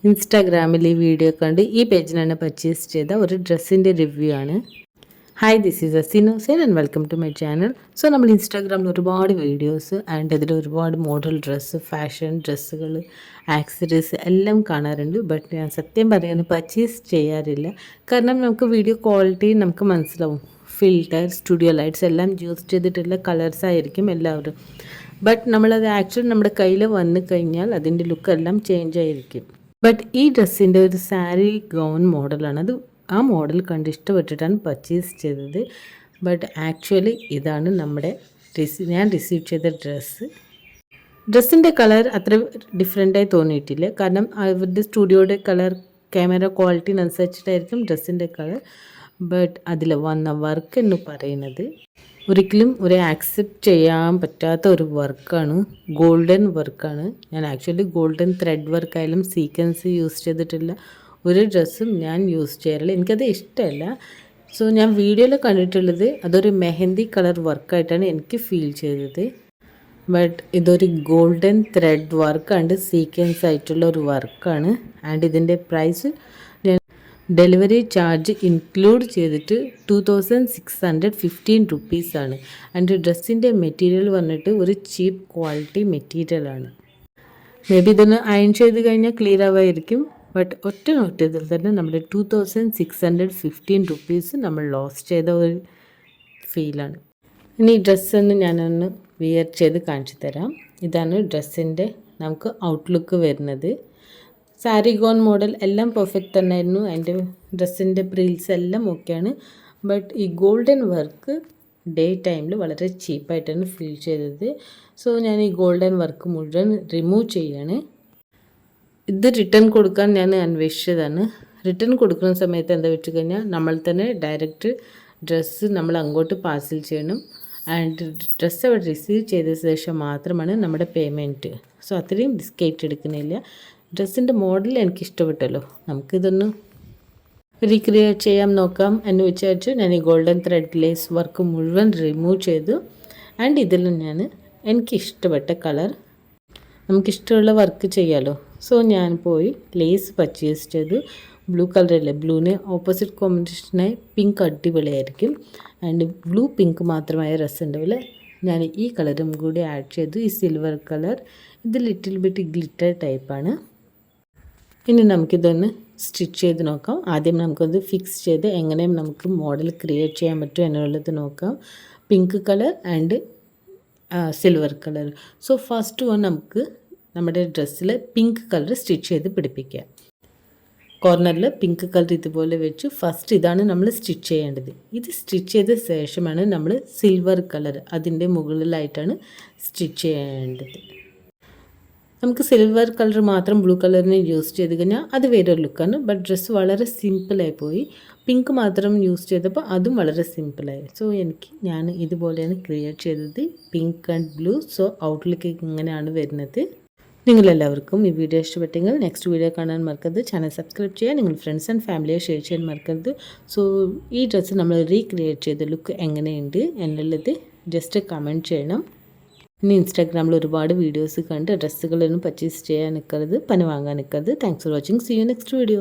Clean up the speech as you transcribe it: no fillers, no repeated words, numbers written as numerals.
ഇൻസ്റ്റാഗ്രാമിൽ ഈ വീഡിയോ കണ്ട് ഈ പേജിനാണ് പർച്ചേസ് ചെയ്ത ഒരു ഡ്രസ്സിൻ്റെ റിവ്യൂ ആണ്. Hi, this is Aseen Hussain and welcome to my channel. So നമ്മൾ ഇൻസ്റ്റാഗ്രാമിൽ ഒരുപാട് വീഡിയോസ് ആൻഡ് അതിൽ ഒരുപാട് മോഡൽ ഡ്രസ്സ്, ഫാഷൻ ഡ്രസ്സുകൾ, ആക്സസറീസ് എല്ലാം കാണാറുണ്ട്. ബട്ട് ഞാൻ സത്യം പറയാൻ പർച്ചേസ് ചെയ്യാറില്ല. കാരണം നമുക്ക് വീഡിയോ ക്വാളിറ്റി നമുക്ക് മനസ്സിലാവും. ഫിൽറ്റർ, സ്റ്റുഡിയോ ലൈറ്റ്സ് എല്ലാം യൂസ് ചെയ്തിട്ടുള്ള കളേഴ്സ് ആയിരിക്കും എല്ലാവരും. ബട്ട് നമ്മളത് ആക്ച്വലി നമ്മുടെ കയ്യിൽ വന്നു കഴിഞ്ഞാൽ അതിൻ്റെ ലുക്ക് എല്ലാം ചേഞ്ച് ആയിരിക്കും. ബട്ട് ഈ ഡ്രസ്സിൻ്റെ ഒരു സാരി ഗൗൺ മോഡലാണ്. അത് ആ മോഡൽ കണ്ട് ഇഷ്ടപ്പെട്ടിട്ടാണ് പർച്ചേസ് ചെയ്തത്. ബട്ട് ആക്ച്വലി ഇതാണ് നമ്മുടെ ഞാൻ റിസീവ് ചെയ്ത ഡ്രസ്സ്. ഡ്രസ്സിൻ്റെ കളർ അത്ര ഡിഫറെൻ്റായി തോന്നിയിട്ടില്ല. കാരണം അവരുടെ സ്റ്റുഡിയോയുടെ കളർ, ക്യാമറ ക്വാളിറ്റിനനുസരിച്ചിട്ടായിരിക്കും ഡ്രസ്സിൻ്റെ കളർ. ബട്ട് അതിൽ വന്ന വർക്ക് എന്ന് പറയുന്നത് ഒരിക്കലും ആക്സെപ്റ്റ് ചെയ്യാൻ പറ്റാത്ത ഒരു വർക്കാണ്. ഗോൾഡൻ വർക്കാണ്. ഞാൻ ആക്ച്വലി ഗോൾഡൻ ത്രെഡ് വർക്കായാലും സീക്വൻസ് യൂസ് ചെയ്തിട്ടില്ല ഒരു ഡ്രസ്സും ഞാൻ യൂസ് ചെയ്യാറില്ല. എനിക്കത് ഇഷ്ടമല്ല. സോ ഞാൻ വീഡിയോയിൽ കണ്ടിട്ടുള്ളത് അതൊരു മെഹന്തി കളർ വർക്കായിട്ടാണ് എനിക്ക് ഫീൽ ചെയ്തത്. ബട്ട് ഇതൊരു golden thread work and sequence ആയിട്ടുള്ള ഒരു വർക്കാണ്. ആൻഡ് ഇതിൻ്റെ പ്രൈസ് ഡെലിവറി ചാർജ് ഇൻക്ലൂഡ് ചെയ്തിട്ട് 2615 റുപ്പീസാണ്. ആൻഡ് ഡ്രസ്സിൻ്റെ മെറ്റീരിയൽ വന്നിട്ട് ഒരു ചീപ്പ് ക്വാളിറ്റി മെറ്റീരിയലാണ്. മേ ബി ഇതൊന്ന് അയൺ ചെയ്ത് കഴിഞ്ഞാൽ ക്ലിയർ ആവായിരിക്കും. ബട്ട് ഒറ്റ ഇതിൽ തന്നെ നമ്മുടെ 2615 റുപ്പീസ് നമ്മൾ ലോസ് ചെയ്ത ഒരു ഫീലാണ്. ഇനി ഡ്രസ്സൊന്ന് ഞാനൊന്ന് വിയർ ചെയ്ത് കാണിച്ചു തരാം. ഇതാണ് ഡ്രസ്സിൻ്റെ നമുക്ക് ഔട്ട്ലുക്ക് വരുന്നത്. സാരി ഗോൺ മോഡൽ എല്ലാം പെർഫെക്റ്റ് തന്നെയായിരുന്നു. അതിൻ്റെ ഡ്രസ്സിൻ്റെ പ്രിൽസ് എല്ലാം ഓക്കെയാണ്. ബട്ട് ഈ ഗോൾഡൻ വർക്ക് ഡേ ടൈമിൽ വളരെ ചീപ്പായിട്ടാണ് ഫീൽ ചെയ്തത്. സോ ഞാൻ ഈ ഗോൾഡൻ വർക്ക് മുഴുവൻ റിമൂവ് ചെയ്യാണ്. ഇത് റിട്ടേൺ കൊടുക്കാൻ ഞാൻ അന്വേഷിച്ചതാണ്. റിട്ടേൺ കൊടുക്കുന്ന സമയത്ത് എന്താ വെച്ച് കഴിഞ്ഞാൽ നമ്മൾ തന്നെ ഡയറക്റ്റ് ഡ്രസ്സ് നമ്മൾ അങ്ങോട്ട് പാഴ്സൽ ചെയ്യണം. ആൻഡ് ഡ്രസ്സ് അവിടെ റിസീവ് ചെയ്ത ശേഷം മാത്രമാണ് നമ്മുടെ പേയ്മെൻറ്റ്. സോ അത്രയും ഡിസ്കൗണ്ട് എടുക്കുന്നില്ല. ഡ്രസ്സിൻ്റെ മോഡൽ എനിക്ക് ഇഷ്ടപ്പെട്ടല്ലോ. നമുക്കിതൊന്ന് റീക്രിയേറ്റ് ചെയ്യാൻ നോക്കാം എന്ന് വിചാരിച്ചു ഞാൻ ഈ ഗോൾഡൻ ത്രെഡ് ലേസ് വർക്ക് മുഴുവൻ റിമൂവ് ചെയ്തു. ആൻഡ് ഇതിൽ ഞാൻ എനിക്ക് ഇഷ്ടപ്പെട്ട കളർ, നമുക്കിഷ്ടമുള്ള വർക്ക് ചെയ്യാമല്ലോ. സോ ഞാൻ പോയി ലേസ് പർച്ചേസ് ചെയ്തു. ബ്ലൂ കളറല്ലേ, ബ്ലൂവിന് ഓപ്പോസിറ്റ് കോമ്പിനേഷനായി പിങ്ക് അടിപൊളിയായിരിക്കും. ആൻഡ് ബ്ലൂ പിങ്ക് മാത്രമായ രസമുണ്ടാവില്ല. ഞാൻ ഈ കളറും കൂടി ആഡ് ചെയ്തു. ഈ സിൽവർ കളർ, ഇത് ലിറ്റിൽ ബിറ്റ് ഗ്ലിറ്റർ ടൈപ്പാണ്. ഇനി നമുക്കിതൊന്ന് സ്റ്റിച്ച് ചെയ്ത് നോക്കാം. ആദ്യം നമുക്കത് ഫിക്സ് ചെയ്ത് എങ്ങനെ നമുക്ക് മോഡൽ ക്രിയേറ്റ് ചെയ്യാൻ പറ്റും എന്നുള്ളത് നോക്കാം. Pink colour and silver colour. So first നമുക്ക് നമ്മുടെ ഡ്രസ്സിൽ പിങ്ക് കളർ സ്റ്റിച്ച് ചെയ്ത് പിടിപ്പിക്കാം. കോർണറിൽ പിങ്ക് കളർ ഇതുപോലെ വെച്ച് ഫസ്റ്റ് ഇതാണ് നമ്മൾ സ്റ്റിച്ച് ചെയ്യേണ്ടത്. ഇത് സ്റ്റിച്ച് ചെയ്ത ശേഷമാണ് നമ്മൾ സിൽവർ കളർ അതിൻ്റെ മുകളിലായിട്ടാണ് സ്റ്റിച്ച് ചെയ്യേണ്ടത്. നമുക്ക് സിൽവർ കളർ മാത്രം ബ്ലൂ കളറിനെ യൂസ് ചെയ്ത് കഴിഞ്ഞാൽ അത് വേറൊരു ലുക്കാണ്. ബട്ട് ഡ്രസ്സ് വളരെ സിമ്പിളായി പോയി. പിങ്ക് മാത്രം യൂസ് ചെയ്തപ്പോൾ അതും വളരെ സിമ്പിളായി. സോ ഞാൻ ഇതുപോലെയാണ് ക്രിയേറ്റ് ചെയ്തത്, pink and blue. So outlook ഇങ്ങനെയാണ് വരുന്നത്. നിങ്ങളെല്ലാവർക്കും ഈ വീഡിയോ ഇഷ്ടപ്പെട്ടെങ്കിൽ നെക്സ്റ്റ് വീഡിയോ കാണാൻ മറക്കരുത്. ചാനൽ സബ്സ്ക്രൈബ് ചെയ്യുക. നിങ്ങൾ ഫ്രണ്ട്സ് ആൻഡ് ഫാമിലിയെ ഷെയർ ചെയ്യാൻ മറക്കരുത്. സോ ഈ ഡ്രസ്സ് നമ്മൾ റീക്രിയേറ്റ് ചെയ്ത ലുക്ക് എങ്ങനെയുണ്ട് എന്നുള്ളത് ജസ്റ്റ് കമൻറ്റ് ചെയ്യണം. ഇനി ഇൻസ്റ്റാഗ്രാമിൽ ഒരുപാട് വീഡിയോസ് കണ്ട് ഡ്രസ്സുകളൊന്നും പർച്ചേസ് ചെയ്യാൻ നിൽക്കരുത്, പണി വാങ്ങാൻ നിൽക്കരുത്. Thanks for watching. See you next video.